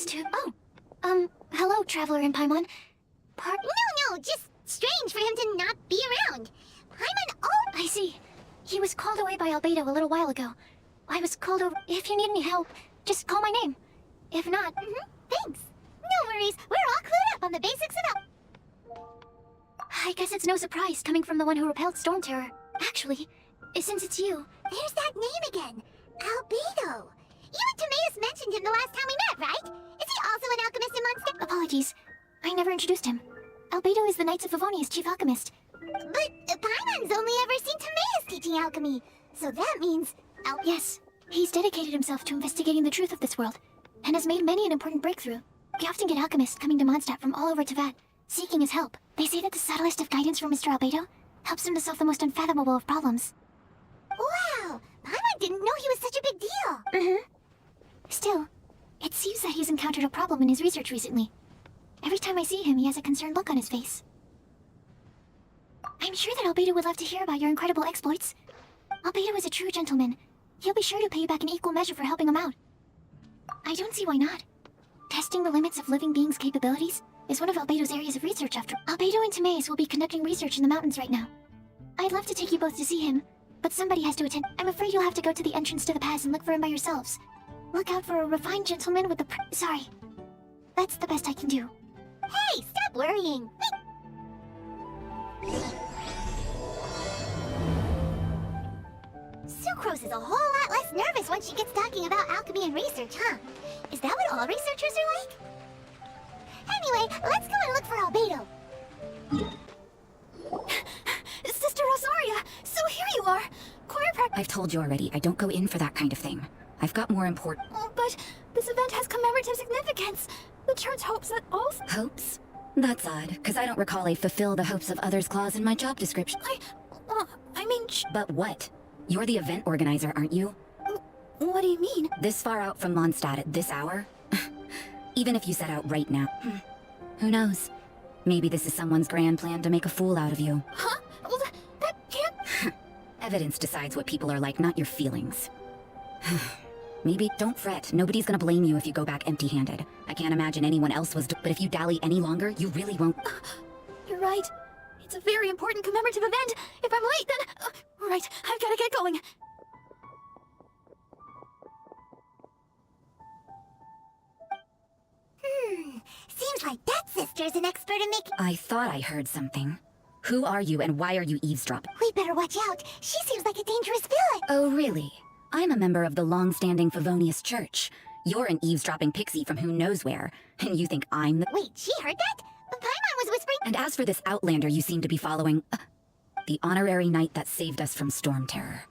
nice to... Oh, hello, Traveler in Paimon. No, just strange for him to not be around. I see. He was called away by Albedo a little while ago. I was called over. If you need any help, just call my name. If not... Thanks. No worries, we're all clued up on the basics of I guess it's no surprise coming from the one who repelled Storm Terror. Actually, since it's you... There's that name again. Albedo. You and Timaeus mentioned him the last time we met, right? Is he also an alchemist in Mondstadt? Apologies. I never introduced him. Albedo is the Knights of Favonia's chief alchemist. But Paimon's only ever seen Timaeus teaching alchemy. So that means... Yes. He's dedicated himself to investigating the truth of this world, and has made many an important breakthrough. We often get alchemists coming to Mondstadt from all over Teyvat, seeking his help. They say that the subtlest of guidance from Mr. Albedo helps him to solve the most unfathomable of problems. Wow! Paimon didn't know he was such a big deal! Still, it seems that he's encountered a problem in his research recently. Every time I see him, he has a concerned look on his face. I'm sure that Albedo would love to hear about your incredible exploits. Albedo is a true gentleman. He'll be sure to pay you back in equal measure for helping him out. I don't see why not. Testing the limits of living beings' capabilities is one of Albedo's areas of research after. Albedo and Timaeus will be conducting research in the mountains right now. I'd love to take you both to see him, but somebody has to attend. I'm afraid you'll have to go to the entrance to the pass and look for him by yourselves. Look out for a refined gentleman with the sorry. That's the best I can do. Hey, stop worrying! Sucrose is a whole lot less nervous when she gets talking about alchemy and research, huh? Is that what all researchers are like? Anyway, let's go and look for Albedo. Sister Rosaria! So here you are! Choir practice. I've told you already, I don't go in for that kind of thing. I've got more important... Oh, but this event has commemorative significance. The church hopes that all... Hopes? That's odd, because I don't recall a fulfill the hopes of others clause in my job description. I mean... But what? You're the event organizer, aren't you? What do you mean? This far out from Mondstadt at this hour? Even if you set out right now. Who knows? Maybe this is someone's grand plan to make a fool out of you. Huh? Well, that can't... Evidence decides what people are like, not your feelings. Maybe don't fret. Nobody's gonna blame you if you go back empty-handed. I can't imagine anyone else was but if you dally any longer, you really won't... You're right. It's a very important commemorative event. If I'm late, then... right, I've gotta get going. Seems like that sister's an expert in making... I thought I heard something. Who are you and why are you eavesdropping? We better watch out. She seems like a dangerous villain. Oh, really? I'm a member of the long-standing Favonius Church. You're an eavesdropping pixie from who knows where, and you think I'm the... Wait, she heard that? Paimon was whispering... And as for this outlander you seem to be following... the honorary knight that saved us from Storm Terror.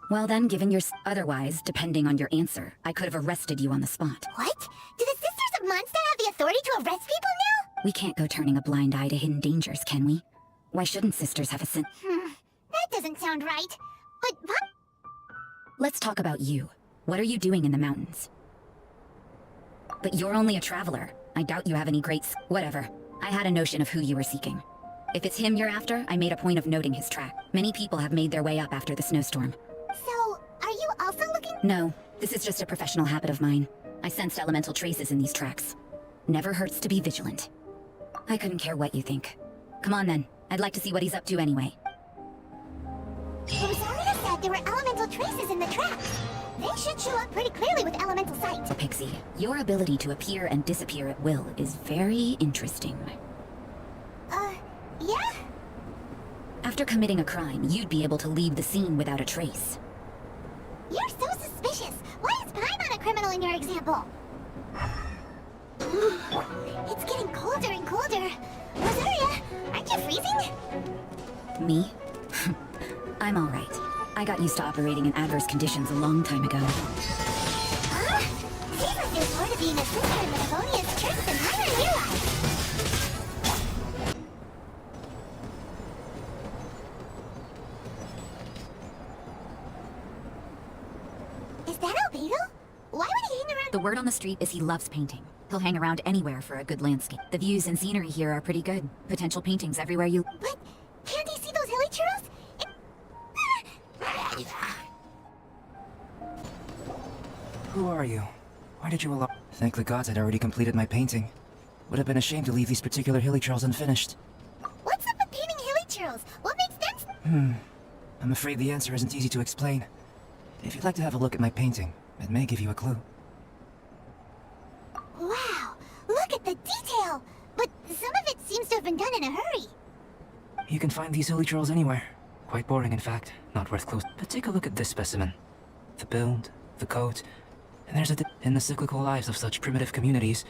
Well then, given your... Otherwise, depending on your answer, I could have arrested you on the spot. What? Do the Sisters of Mondstadt have the authority to arrest people now? We can't go turning a blind eye to hidden dangers, can we? Why shouldn't sisters have a sen... That doesn't sound right. But what? Let's talk about you. What are you doing in the mountains? But you're only a traveler. I doubt you have any great whatever. I had a notion of who you were seeking. If it's him you're after, I made a point of noting his track. Many people have made their way up after the snowstorm. So, are you also looking? No, this is just a professional habit of mine. I sensed elemental traces in these tracks. Never hurts to be vigilant. I couldn't care what you think. Come on then. I'd like to see what he's up to anyway. Rosaria said there were elemental traces in the tracks. They should show up pretty clearly with elemental sight. Pixie, your ability to appear and disappear at will is very interesting. Yeah? After committing a crime, you'd be able to leave the scene without a trace. You're so suspicious. Why is Paimon a criminal in your example? It's getting colder and colder. Rosaria, aren't you freezing? Me? I'm alright. I got used to operating in adverse conditions a long time ago. Huh? Seems like there's more to being a sister in the Favonius Church than I realized. Is that Albedo? Why would he hang around? The word on the street is he loves painting. He'll hang around anywhere for a good landscape. The views and scenery here are pretty good. Potential paintings everywhere you... But can't he see those hilly churros? Who are you? Why did you allow... Thank the gods I'd already completed my painting. Would have been a shame to leave these particular hilly trails unfinished. What's up with painting hilly trails? What makes them... I'm afraid the answer isn't easy to explain. If you'd like to have a look at my painting, it may give you a clue. Wow, look at the detail! But some of it seems to have been done in a hurry. You can find these hilly trails anywhere. Quite boring, in fact. Not worth close. But take a look at this specimen. The build, the coat, and there's in the cyclical lives of such primitive communities,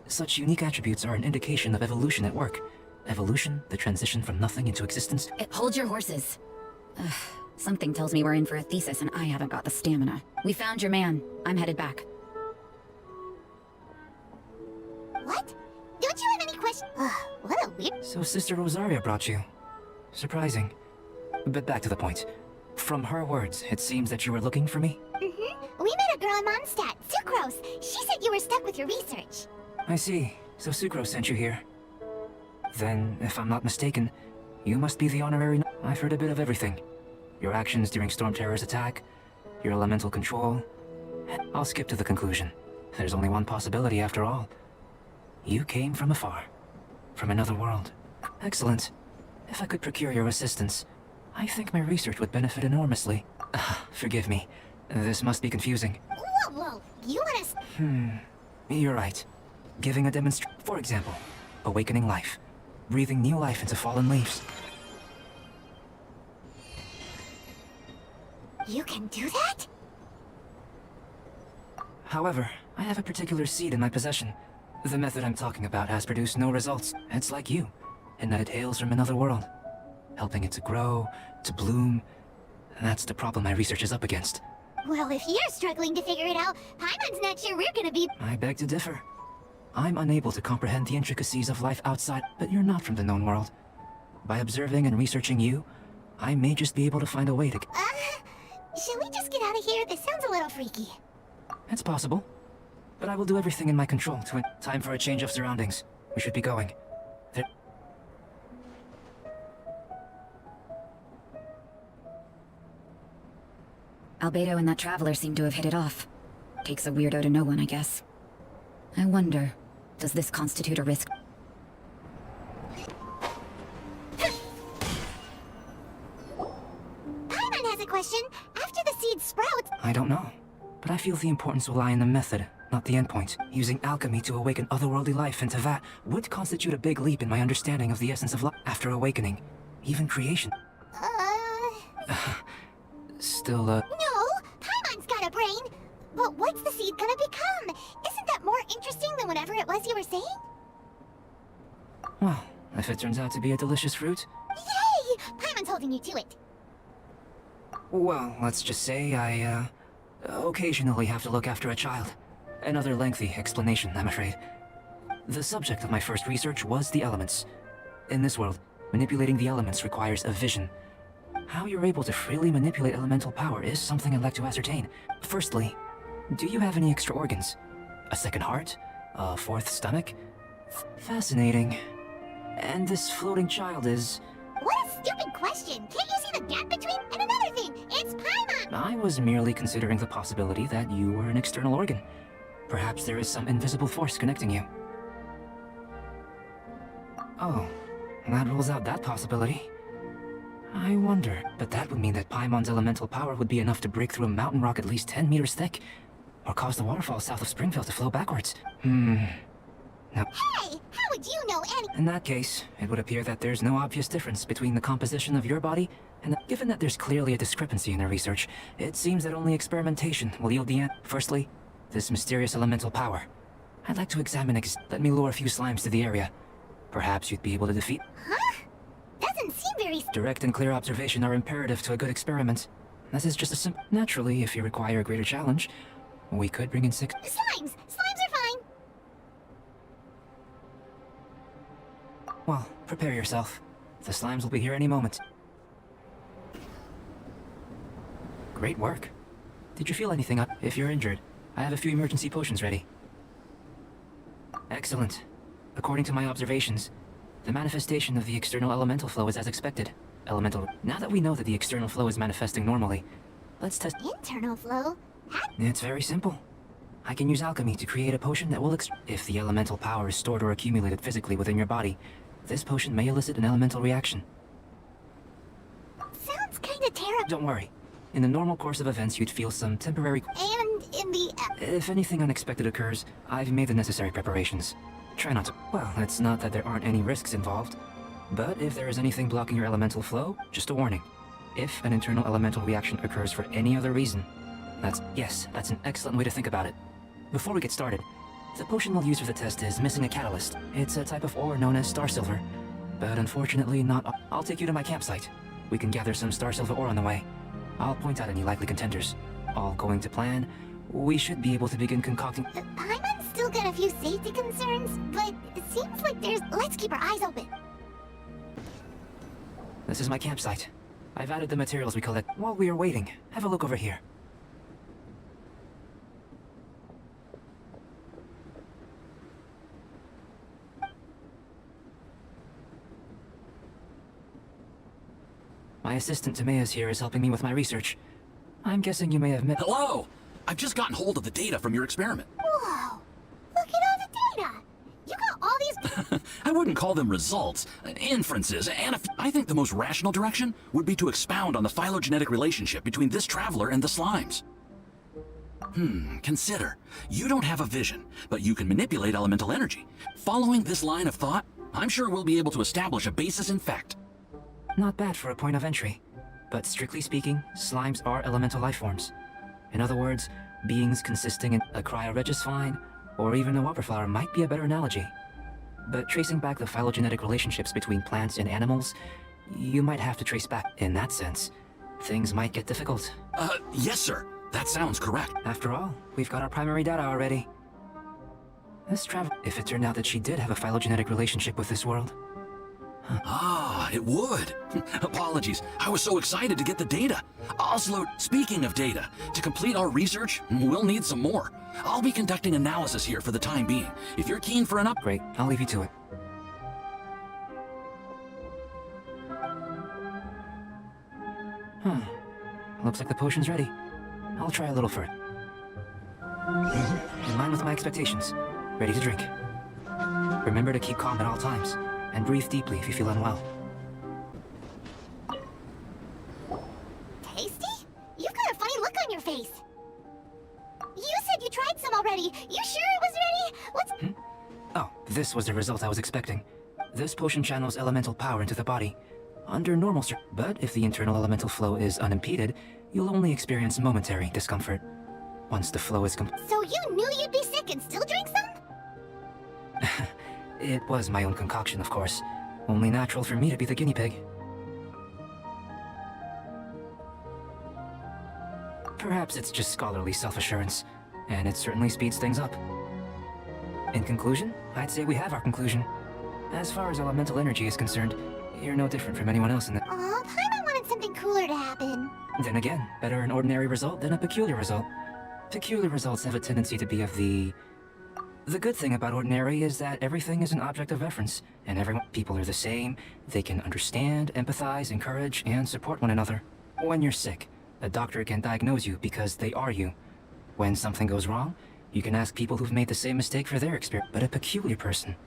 such unique attributes are an indication of evolution at work. Evolution, the transition from nothing into existence. Hold your horses. Ugh, something tells me we're in for a thesis and I haven't got the stamina. We found your man. I'm headed back. What? Don't you have any questions? What a weird... So Sister Rosaria brought you. Surprising. But back to the point. From her words, it seems that you were looking for me? We met a girl in Mondstadt, Sucrose. She said you were stuck with your research. I see. So Sucrose sent you here. Then, if I'm not mistaken, you must be the honorary... I've heard a bit of everything. Your actions during Storm Terror's attack, your elemental control... I'll skip to the conclusion. There's only one possibility after all. You came from afar. From another world. Excellent. If I could procure your assistance, I think my research would benefit enormously. Forgive me. This must be confusing. Whoa, you want us... You're right. Giving a demonstration, for example, awakening life. Breathing new life into fallen leaves. You can do that? However, I have a particular seed in my possession. The method I'm talking about has produced no results. It's like you, in that it hails from another world. Helping it to grow, to bloom. That's the problem my research is up against. Well, if you're struggling to figure it out, Paimon's not sure we're gonna be... I beg to differ. I'm unable to comprehend the intricacies of life outside, but you're not from the known world. By observing and researching you, I may just be able to find a way to... Shall we just get out of here? This sounds a little freaky. It's possible. But I will do everything in my control to... Time for a change of surroundings. We should be going. Albedo and that traveler seem to have hit it off. Takes a weirdo to know one, I guess. I wonder, does this constitute a risk? Paimon has a question. After the seed sprouts... I don't know. But I feel the importance will lie in the method, not the endpoint. Using alchemy to awaken otherworldly life into that would constitute a big leap in my understanding of the essence of life. After awakening, even creation. Still, No! Paimon's got a brain! But what's the seed gonna become? Isn't that more interesting than whatever it was you were saying? Well, if it turns out to be a delicious fruit... Yay! Paimon's holding you to it. Well, let's just say I, occasionally have to look after a child. Another lengthy explanation, I'm afraid. The subject of my first research was the elements. In this world, manipulating the elements requires a vision. How you're able to freely manipulate elemental power is something I'd like to ascertain. Firstly, do you have any extra organs? A second heart? A fourth stomach? Fascinating. And this floating child is... What a stupid question! Can't you see the gap between... And another thing, it's Paimon! I was merely considering the possibility that you were an external organ. Perhaps there is some invisible force connecting you. Oh, that rules out that possibility. I wonder, but that would mean that Paimon's elemental power would be enough to break through a mountain rock at least 10 meters thick, or cause the waterfall south of Springfield to flow backwards. Now, Hey! How would you know any... in that case, it would appear that there's no obvious difference between the composition of your body and given that there's clearly a discrepancy in the research, it seems that only experimentation will yield the end. Firstly, this mysterious elemental power. I'd like to examine let me lure a few slimes to the area. Perhaps you'd be able to defeat... Huh? Doesn't seem very... Direct and clear observation are imperative to a good experiment. This is just a simple... Naturally, if you require a greater challenge, we could bring in 6... Slimes! Slimes are fine! Well, prepare yourself. The slimes will be here any moment. Great work. Did you feel anything up? If you're injured, I have a few emergency potions ready. Excellent. According to my observations, the manifestation of the external elemental flow is as expected. Now that we know that the external flow is manifesting normally, let's test... Internal flow? It's very simple. I can use alchemy to create a potion that will if the elemental power is stored or accumulated physically within your body, this potion may elicit an elemental reaction. Sounds kinda terrible. Don't worry. In the normal course of events, you'd feel some temporary... And in the... If anything unexpected occurs, I've made the necessary preparations. Try not to... Well, it's not that there aren't any risks involved. But if there is anything blocking your elemental flow, just a warning. If an internal elemental reaction occurs for any other reason, that's an excellent way to think about it. Before we get started, the potion we'll use for the test is missing a catalyst. It's a type of ore known as star silver. But unfortunately not... I'll take you to my campsite. We can gather some star silver ore on the way. I'll point out any likely contenders. All going to plan, we should be able to begin concocting... Paimon's still got a few safety concerns, but it seems like there's... Let's keep our eyes open. This is my campsite. I've added the materials we collect. While we are waiting, have a look over here. My assistant Timaeus here is helping me with my research. I'm guessing you may have met... Hello! I've just gotten hold of the data from your experiment. Whoa! Look at all the data! You got all these... I wouldn't call them results, inferences, and I think the most rational direction would be to expound on the phylogenetic relationship between this traveler and the slimes. Consider. You don't have a vision, but you can manipulate elemental energy. Following this line of thought, I'm sure we'll be able to establish a basis in fact. Not bad for a point of entry. But strictly speaking, slimes are elemental life forms. In other words, beings consisting in a cryoregisvine, or even a wildflower might be a better analogy. But tracing back the phylogenetic relationships between plants and animals, you might have to trace back. In that sense, things might get difficult. Yes, sir. That sounds correct. After all, we've got our primary data already. This travel... If it turned out that she did have a phylogenetic relationship with this world... Ah, it would. Apologies. I was so excited to get the data. Also, speaking of data, to complete our research, we'll need some more. I'll be conducting analysis here for the time being. If you're keen for an Great, I'll leave you to it. Looks like the potion's ready. I'll try a little for it. In line with my expectations. Ready to drink. Remember to keep calm at all times. And breathe deeply if you feel unwell. Tasty? You've got a funny look on your face. You said you tried some already. You sure it was ready? What's... Oh, this was the result I was expecting. This potion channels elemental power into the body. Under normal but if the internal elemental flow is unimpeded, you'll only experience momentary discomfort. Once the flow is So you knew you'd be sick and still drank some? It was my own concoction, of course. Only natural for me to be the guinea pig. Perhaps it's just scholarly self-assurance, and it certainly speeds things up. In conclusion, I'd say we have our conclusion. As far as elemental energy is concerned, you're no different from anyone else in the... Aw, Paimon wanted something cooler to happen. Then again, better an ordinary result than a peculiar result. Peculiar results have a tendency to be of the... The good thing about ordinary is that everything is an object of reference, and people are the same. They can understand, empathize, encourage, and support one another. When you're sick, a doctor can diagnose you because they are you. When something goes wrong, you can ask people who've made the same mistake for their experience. But a peculiar person,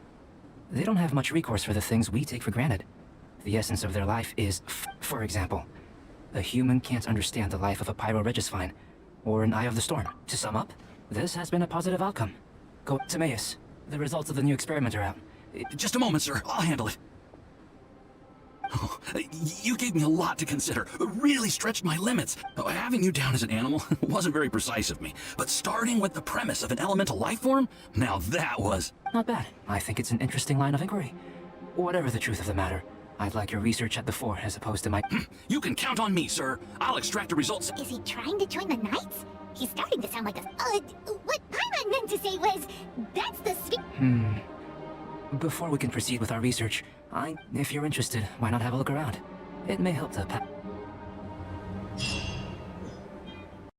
they don't have much recourse for the things we take for granted. The essence of their life is, for example, a human can't understand the life of a pyroregisvine, or an eye of the storm. To sum up, this has been a positive outcome. Go, Timaeus. The results of the new experiment are out. Just a moment, sir. I'll handle it. Oh, you gave me a lot to consider. Really stretched my limits. Having you down as an animal wasn't very precise of me. But starting with the premise of an elemental life form? Now that was... Not bad. I think it's an interesting line of inquiry. Whatever the truth of the matter, I'd like your research at the fore as opposed to my... You can count on me, sir. I'll extract the results. Is he trying to join the Knights? He's starting to sound like a... what Paimon meant to say was... That's the Before we can proceed with our research, if you're interested, why not have a look around? It may help to